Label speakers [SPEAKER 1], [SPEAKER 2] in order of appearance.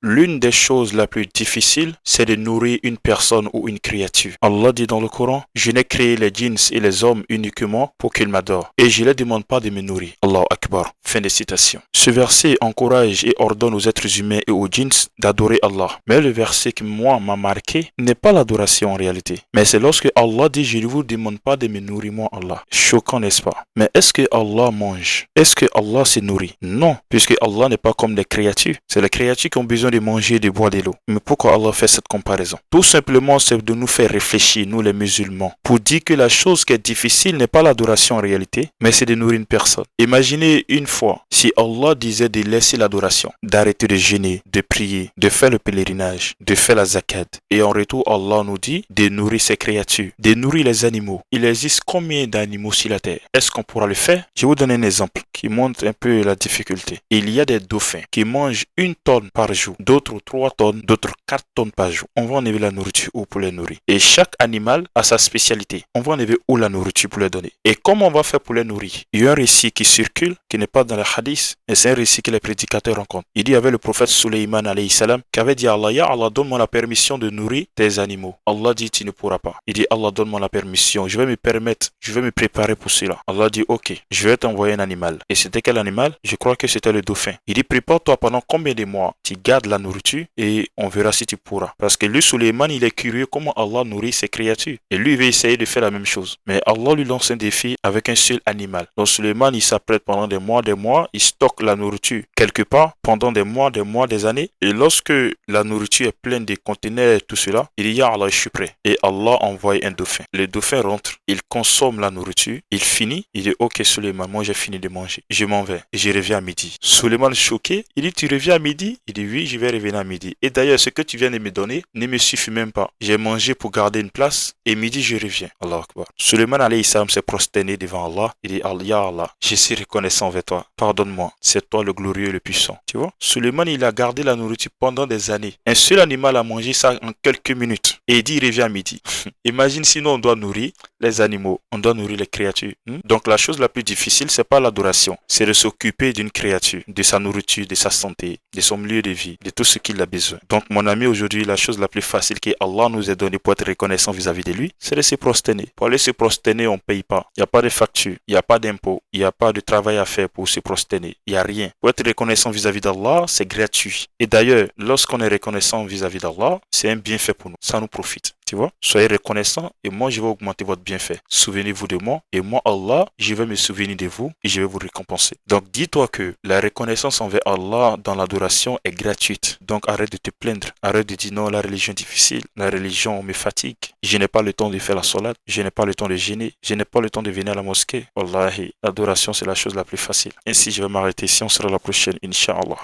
[SPEAKER 1] l'une des choses la plus difficiles, c'est de nourrir une personne ou une créature. Allah dit dans le Coran, je n'ai créé les djinns et les hommes uniquement pour qu'ils m'adorent. Et je ne les demande pas de me nourrir. Allahu Akbar. Fin de citation. Ce verset encourage et ordonne aux êtres humains et aux djinns d'adorer Allah. Mais le verset qui m'a marqué n'est pas l'adoration en réalité. Mais c'est lorsque Allah dit, je ne vous demande pas de me nourrir moi Allah. Choquant, n'est-ce pas? Mais est-ce que Allah mange? Est-ce que Allah se nourrit? Non, puisque Allah n'est pas comme les créatures. C'est les créatures qui ont besoin de manger, de boire de l'eau. Mais pourquoi Allah fait cette comparaison? Tout simplement, c'est de nous faire réfléchir, nous les musulmans, pour dire que la chose qui est difficile n'est pas l'adoration en réalité, mais c'est de nourrir une personne. Imaginez une fois, si Allah disait de laisser l'adoration, d'arrêter de jeûner, de prier, de faire le pèlerinage, de faire la zakat. Et en retour, Allah nous dit de nourrir ses créatures, de nourrir les animaux. Il existe combien d'animaux sur la terre? Est-ce qu'on pourra le faire? Je vais vous donner un exemple qui montre un peu la difficulté. Il y a des dauphins qui mangent 1 tonne par jour, d'autres 3 tonnes, d'autres 4 tonnes par jour. On va enlever la nourriture où pour les nourrir. Et chaque animal a sa spécialité. On va enlever où la nourriture pour les donner. Et comment on va faire pour les nourrir? Il y a un récit qui circule, qui n'est pas dans les hadiths, mais c'est un récit que les prédicateurs rencontrent. Il dit, il y avait le prophète Suleiman alayhi salam qui avait dit à Allah, ya Allah, donne-moi la permission de nourrir tes animaux. Allah dit, tu ne pourras pas. Il dit, Allah, donne-moi la permission. Je vais me permettre, je vais me préparer pour cela. Allah dit, ok, je vais t'envoyer un animal. Et c'était quel animal? Je crois que c'était le dauphin. Il dit, prépare-toi pendant combien de mois? Tu gardes la nourriture et on verra si tu pourras. Parce que lui, Suleiman, il est curieux comment Allah nourrit ses créatures. Et lui, il va essayer de faire la même chose. Mais Allah lui lance un défi avec un seul animal. Donc Suleiman, il s'apprête pendant des mois, il stocke la nourriture quelque part pendant des mois, des années. Et lorsque la nourriture est pleine de conteneurs et tout cela, il dit, ya Allah, je suis prêt. Et Allah envoie un dauphin. Le dauphin rentre, il consomme la nourriture, il finit, il dit, ok Suleiman, moi j'ai fini de manger. Je m'en vais et je reviens à midi. Suleiman choqué, il dit, tu reviens à midi? Il dit, oui, je vais revenir à midi. Et d'ailleurs, ce que tu viens de me donner ne me suffit même pas. J'ai mangé pour garder une place et midi je reviens. Allah Akbar. Suleiman alayhi salam s'est prosterné devant Allah. Il dit, ya Allah, je suis reconnaissant envers toi. Pardonne-moi. C'est toi le glorieux et le puissant. Tu vois? Suleiman, il a gardé la nourriture pendant des années. Un seul animal a mangé ça en quelques minutes. Et il dit, il revient à midi. Imagine sinon on doit nourrir les animaux, on doit nourrir les créatures. Donc la chose la plus difficile, c'est pas l'adoration, c'est de s'occuper d'une créature, de sa nourriture, de sa santé, de son milieu de vie, de tout ce qu'il a besoin. Donc mon ami, aujourd'hui, la chose la plus facile que Allah nous a donnée pour être reconnaissant vis-à-vis de lui, c'est de se prosterner. Pour aller se prosterner, on ne paye pas. Il n'y a pas de facture, il n'y a pas d'impôt, il n'y a pas de travail à faire pour se prosterner. Il n'y a rien. Pour être reconnaissant vis-à-vis d'Allah, c'est gratuit. Et d'ailleurs, lorsqu'on est reconnaissant vis-à-vis d'Allah, c'est un bienfait pour nous. Ça nous profite. Tu vois? Soyez reconnaissants et moi je vais augmenter votre bienfait. Souvenez-vous de moi et moi Allah, je vais me souvenir de vous et je vais vous récompenser. Donc dis-toi que la reconnaissance envers Allah dans l'adoration est gratuite. Donc arrête de te plaindre. Arrête de dire non, la religion est difficile, la religion me fatigue. Je n'ai pas le temps de faire la salade, je n'ai pas le temps de jeûner, je n'ai pas le temps de venir à la mosquée. Wallahi, l'adoration c'est la chose la plus facile. Ainsi je vais m'arrêter ici, on sera la prochaine, Inch'Allah.